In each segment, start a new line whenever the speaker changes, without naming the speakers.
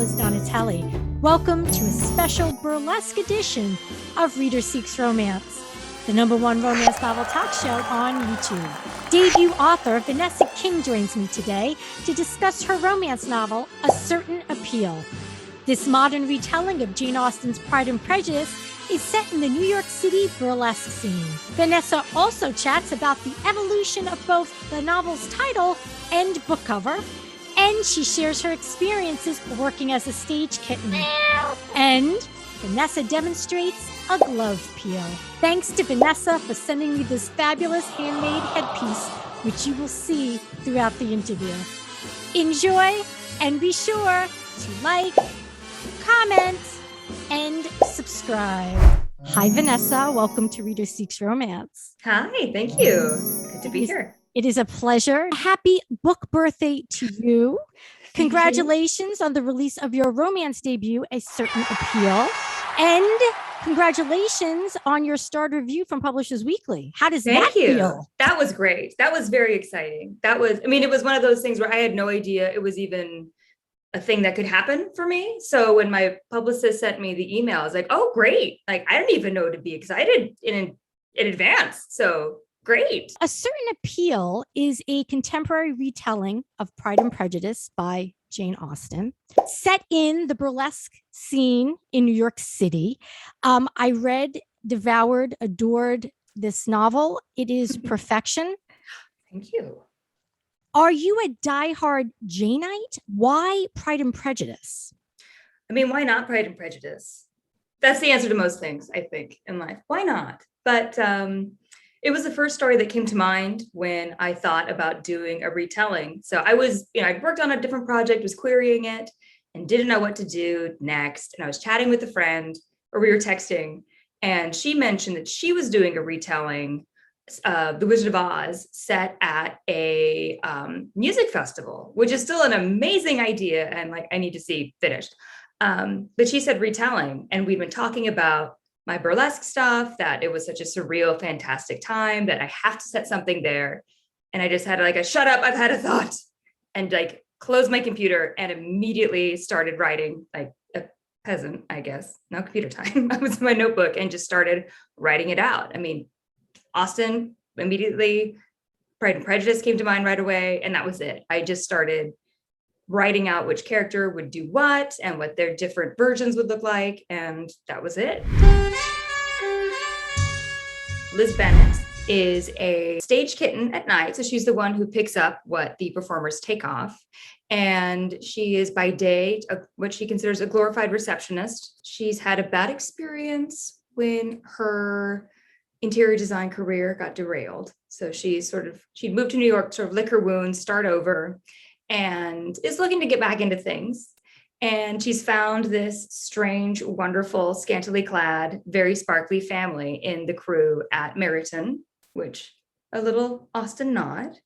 Liz Donatelli. Welcome to a special burlesque edition of Reader Seeks Romance, the #1 romance novel talk show on YouTube. Debut author Vanessa King joins me today to discuss her romance novel, A Certain Appeal. This modern retelling of Jane Austen's Pride and Prejudice is set in the New York City burlesque scene. Vanessa also chats about the evolution of both the novel's title and book cover, and she shares her experiences working as a stage kitten. And Vanessa demonstrates a glove peel. Thanks to Vanessa for sending me this fabulous handmade headpiece, which you will see throughout the interview. Enjoy, and be sure to like, comment, and subscribe. Hi, Vanessa. Welcome to Reader Seeks Romance.
Hi, thank you. Good to be here.
It is a pleasure. Happy book birthday to you. Congratulations on the release of your romance debut, A Certain Appeal. And congratulations on your starred review from Publishers Weekly. How does that feel?
That was great. That was very exciting. It was one of those things where I had no idea it was even a thing that could happen for me. So when my publicist sent me the email, I was like, oh, great. Like, I didn't even know to be excited in advance. So great.
A Certain Appeal is a contemporary retelling of Pride and Prejudice by Jane Austen, set in the burlesque scene in New York City. I read, devoured, adored this novel. It is perfection.
Thank you.
Are you a diehard Janeite? Why Pride and Prejudice?
Why not Pride and Prejudice? That's the answer to most things, I think, in life. Why not? But it was the first story that came to mind when I thought about doing a retelling. So I was, I'd worked on a different project, was querying it, and didn't know what to do next. And I was chatting with a friend, or we were texting, and she mentioned that she was doing a retelling, The Wizard of Oz, set at a music festival, which is still an amazing idea, and I need to see finished. But she said retelling, and we've been talking about my burlesque stuff, that it was such a surreal, fantastic time that I have to set something there. And I just had a shut up, I've had a thought, and closed my computer and immediately started writing like a peasant, I guess. No computer time. I was in my notebook and just started writing it out. Austen immediately, Pride and Prejudice came to mind right away, and that was it. I just started writing out which character would do what and what their different versions would look like, and that was it. Liz Bennett is a stage kitten at night, so she's the one who picks up what the performers take off, and she is by day what she considers a glorified receptionist. She's had a bad experience when her interior design career got derailed. So she'd moved to New York, sort of lick her wounds, start over, and is looking to get back into things. And she's found this strange, wonderful, scantily clad, very sparkly family in the crew at Meryton, which a little Austen nod.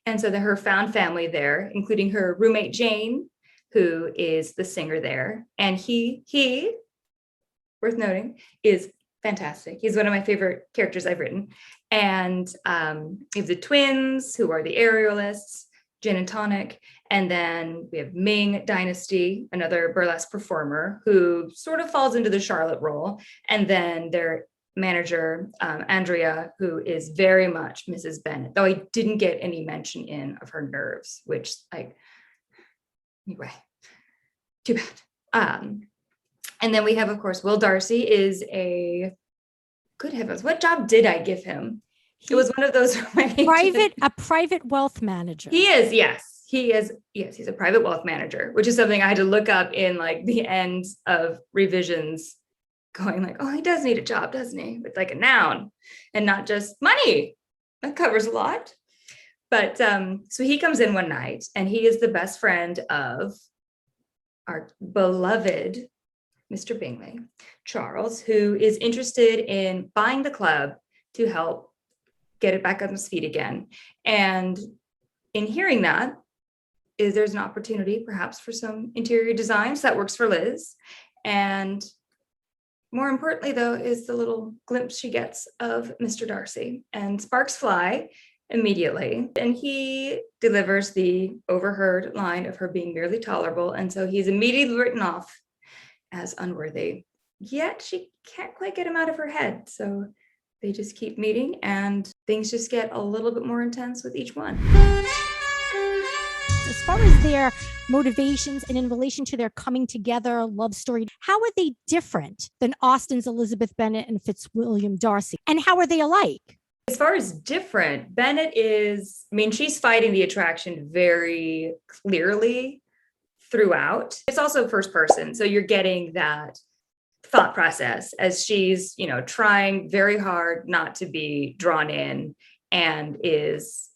And so her found family there, including her roommate Jane, who is the singer there. And he, worth noting, is fantastic. He's one of my favorite characters I've written. And we have the twins, who are the aerialists, Gin and Tonic. And then we have Ming Dynasty, another burlesque performer who sort of falls into the Charlotte role. And then their manager, Andrea, who is very much Mrs. Bennet, though I didn't get any mention of her nerves, which anyway, too bad. And then we have, of course, Will Darcy is good heavens, what job did I give him? It was one of those
a private wealth manager.
He is, yes. He's a private wealth manager, which is something I had to look up in the end of revisions, going oh, he does need a job, doesn't he? With a noun and not just money. That covers a lot. But so he comes in one night, and he is the best friend of our beloved Mr. Bingley, Charles, who is interested in buying the club to help get it back on its feet again. And in hearing that, there's an opportunity perhaps for some interior designs that works for Liz. And more importantly, though, is the little glimpse she gets of Mr. Darcy. And sparks fly, immediately. And he delivers the overheard line of her being merely tolerable. And so he's immediately written off as unworthy. Yet she can't quite get him out of her head. So they just keep meeting and things just get a little bit more intense with each one.
As far as their motivations and in relation to their coming together love story, how are they different than Austen's Elizabeth Bennet and Fitzwilliam Darcy? And how are they alike?
As far as different, Bennet is, I mean, she's fighting the attraction very clearly throughout. It's also first person. So you're getting that thought process as she's, trying very hard not to be drawn in and is,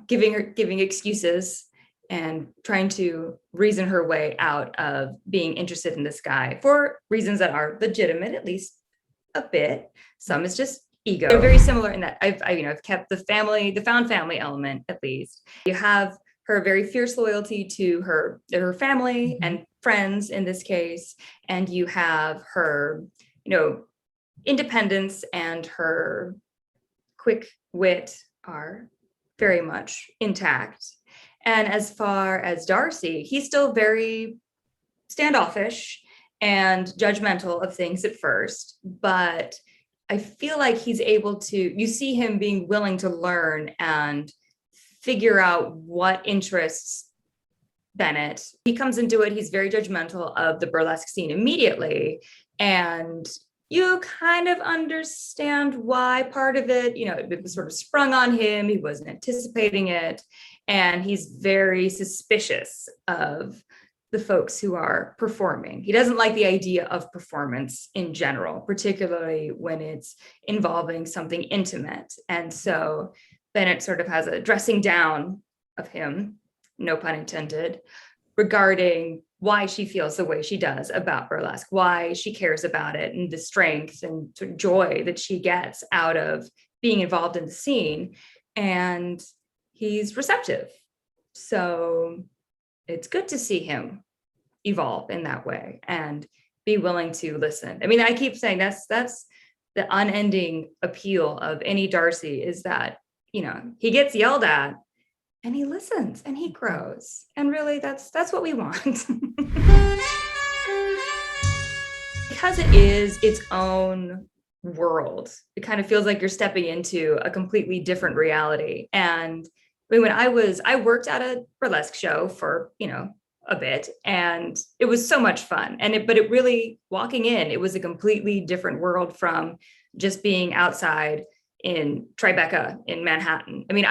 giving excuses and trying to reason her way out of being interested in this guy for reasons that are legitimate, at least a bit. Some is just ego. They're very similar in that I've kept the found family element, at least. You have her very fierce loyalty to her family and friends in this case, and you have her, independence and her quick wit are very much intact. And as far as Darcy, he's still very standoffish and judgmental of things at first, but I feel like he's able to, you see him being willing to learn and figure out what interests Bennet. He comes into it, he's very judgmental of the burlesque scene immediately. And you kind of understand why part of it, it was sort of sprung on him. He wasn't anticipating it. And he's very suspicious of the folks who are performing. He doesn't like the idea of performance in general, particularly when it's involving something intimate. And so Bennet sort of has a dressing down of him, no pun intended, regarding why she feels the way she does about burlesque, why she cares about it, and the strength and sort of joy that she gets out of being involved in the scene. And he's receptive. So it's good to see him evolve in that way and be willing to listen. I mean, I keep saying that's the unending appeal of any Darcy, is that, he gets yelled at and he listens and he grows. And really that's what we want. Because it is its own world, it kind of feels like you're stepping into a completely different reality. And I mean, when I worked at a burlesque show for, a bit, and it was so much fun. But it really, walking in, it was a completely different world from just being outside in Tribeca in Manhattan. I mean,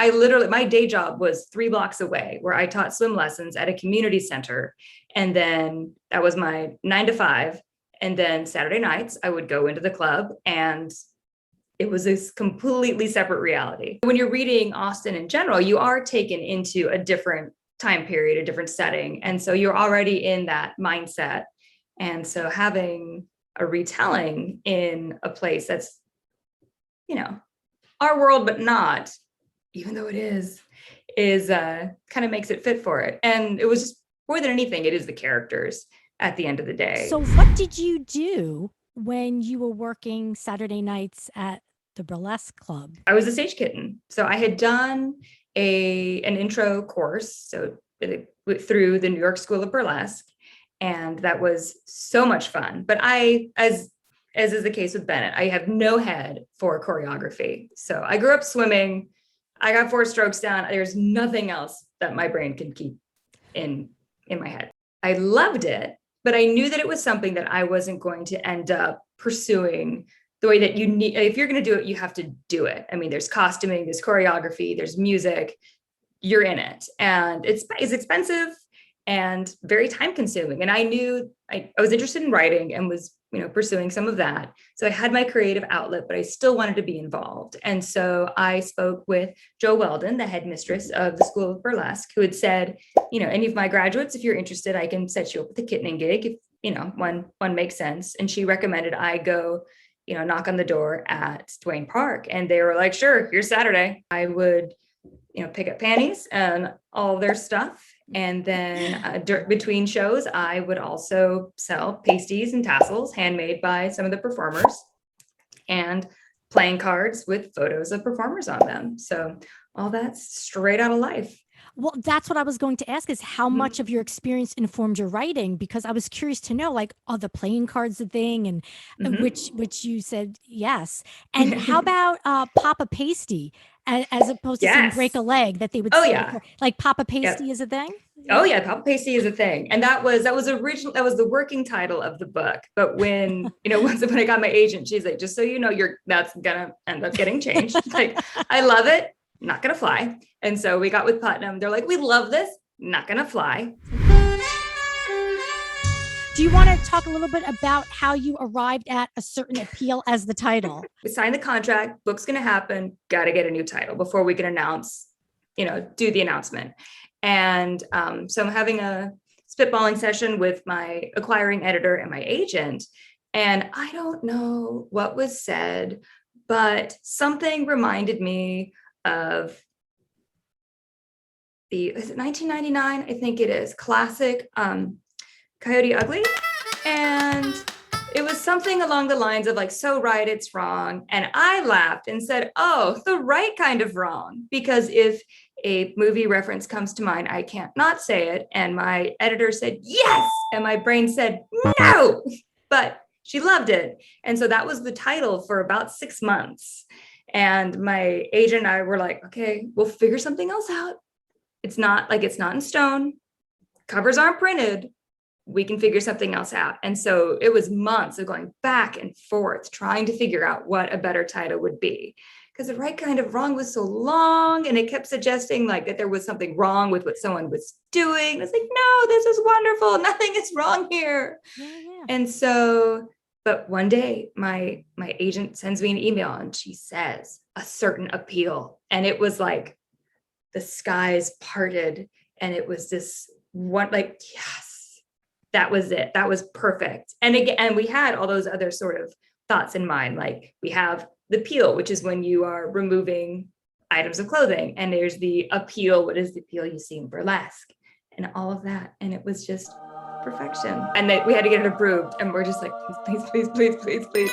my day job was 3 blocks away, where I taught swim lessons at a community center. And then that was my 9 to 5. And then Saturday nights I would go into the club, and it was this completely separate reality. When you're reading Austen in general, you are taken into a different time period, a different setting. And so you're already in that mindset. And so having a retelling in a place that's, our world, but not, even though it is kind of makes it fit for it. And it was just, more than anything, it is the characters at the end of the day.
So what did you do when you were working Saturday nights at the burlesque club?
I was a stage kitten. So I had done an intro course, so through the New York School of Burlesque, and that was so much fun. But as is the case with Bennet, I have no head for choreography. So I grew up swimming. I got 4 strokes down. There's nothing else that my brain can keep in my head. I loved it, but I knew that it was something that I wasn't going to end up pursuing the way that you need. If you're going to do it, you have to do it. I mean, there's costuming, there's choreography, there's music, you're in it. And it's expensive and very time consuming. And I knew I was interested in writing and was, pursuing some of that. So I had my creative outlet, but I still wanted to be involved. And so I spoke with Jo Weldon, the headmistress of the School of Burlesque, who had said, any of my graduates, if you're interested, I can set you up with a kittening gig if, one makes sense. And she recommended I go, knock on the door at Duane Park. And they were like, sure, here's Saturday. I would, pick up panties and all their stuff. And then between shows, I would also sell pasties and tassels handmade by some of the performers, and playing cards with photos of performers on them. So all that's straight out of life.
Well, that's what I was going to ask is how much of your experience informed your writing? Because I was curious to know, like, are the playing cards a thing? And which you said yes. And how about Papa Pasty as opposed to saying break
Yes.
a leg that they would
Oh
say
yeah.
before, like Papa Pasty
Yep.
is a thing?
Oh yeah, papa pasty is a thing, and that was original. That was the working title of the book. But when once when I got my agent, she's like, just so you know, that's gonna end up getting changed. Like, I love it, not gonna fly. And so we got with Putnam. They're like, we love this, not gonna fly.
Do you want to talk a little bit about how you arrived at a certain appeal as the title?
We signed the contract. Book's gonna happen. Got to get a new title before we can announce. Do the announcement. And so I'm having a spitballing session with my acquiring editor and my agent. And I don't know what was said, but something reminded me of is it 1999? I think it is. Classic Coyote Ugly. And it was something along the lines of like, so right, it's wrong. And I laughed and said, oh, the right kind of wrong. Because if a movie reference comes to mind, I can't not say it. And my editor said, yes. And my brain said, no. But she loved it. And so that was the title for about 6 months. And my agent and I were like, okay, we'll figure something else out. It's not in stone. Covers aren't printed. We can figure something else out. And so it was months of going back and forth, trying to figure out what a better title would be. Because the right kind of wrong was so long, and it kept suggesting like that there was something wrong with what someone was doing. It's like, no, this is wonderful. Nothing is wrong here.
Yeah.
And so, but one day my agent sends me an email and she says a certain appeal. And it was like the skies parted, and it was this one, like, yes, that was it. That was perfect. And again, and we had all those other sort of thoughts in mind. Like, we have the peel, which is when you are removing items of clothing. And there's the appeal. What is the appeal you see in burlesque and all of that? And it was just perfection. And we had to get it approved. And we're just like, please, please, please, please, please.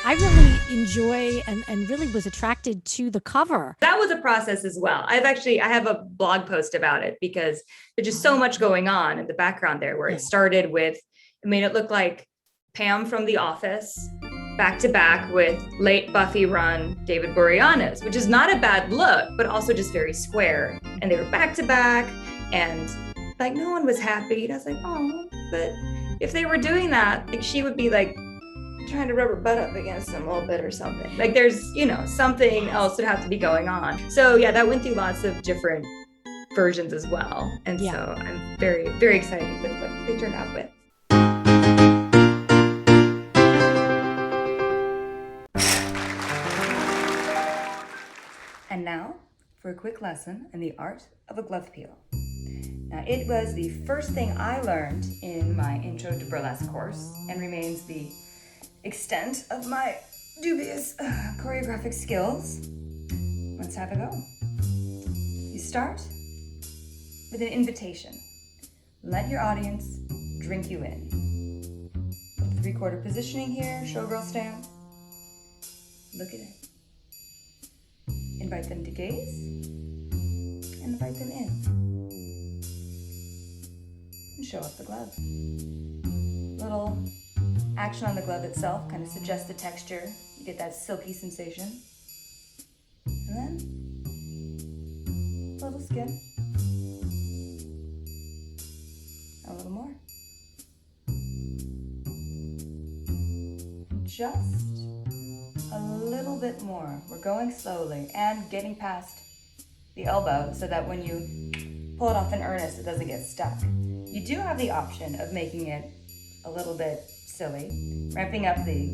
I really enjoy and really was attracted to the cover.
That was a process as well. I have a blog post about it because there's just so much going on in the background there, where it started with, I mean, it looked like Pam from The Office back to back with late Buffy run David Boreanaz, which is not a bad look, but also just very square. And they were back to back, and like no one was happy. And I was like, oh, but if they were doing that, like she would be like trying to rub her butt up against them a little bit or something. Like there's, something else would have to be going on. So yeah, that went through lots of different versions as well. And so I'm very, very excited with what they turned out with. And now for a quick lesson in the art of a glove peel. Now, it was the first thing I learned in my Intro to Burlesque course and remains the extent of my dubious choreographic skills. Let's have a go. You start with an invitation. Let your audience drink you in. 3/4 positioning here, showgirl stand. Look at it. Invite them to gaze and invite them in. And show up the glove. Little action on the glove itself kind of suggests the texture. You get that silky sensation. And then a little skin. A little more. Just a little bit more. We're going slowly and getting past the elbow so that when you pull it off in earnest, it doesn't get stuck. You do have the option of making it a little bit silly, ramping up the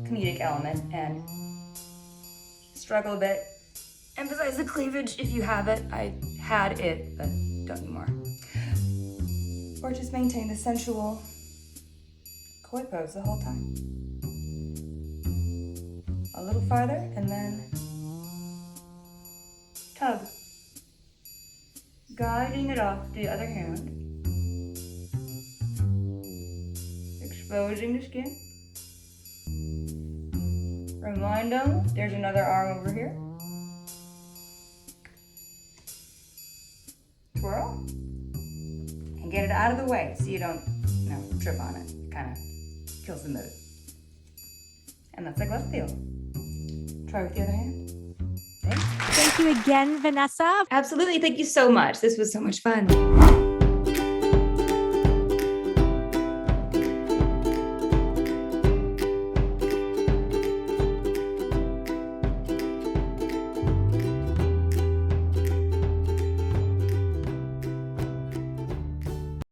comedic element and struggle a bit. Emphasize the cleavage if you have it. I had it, but don't anymore. Or just maintain the sensual koi pose the whole time. A little farther, and then tug. Guiding it off the other hand. Exposing the skin. Arm line down. There's another arm over here. Twirl. And get it out of the way so you don't, trip on it. It kind of kills the mood. And that's like left field. Try with the other hand. Thanks.
Thank you again, Vanessa.
Absolutely. Thank you so much. This was so much fun.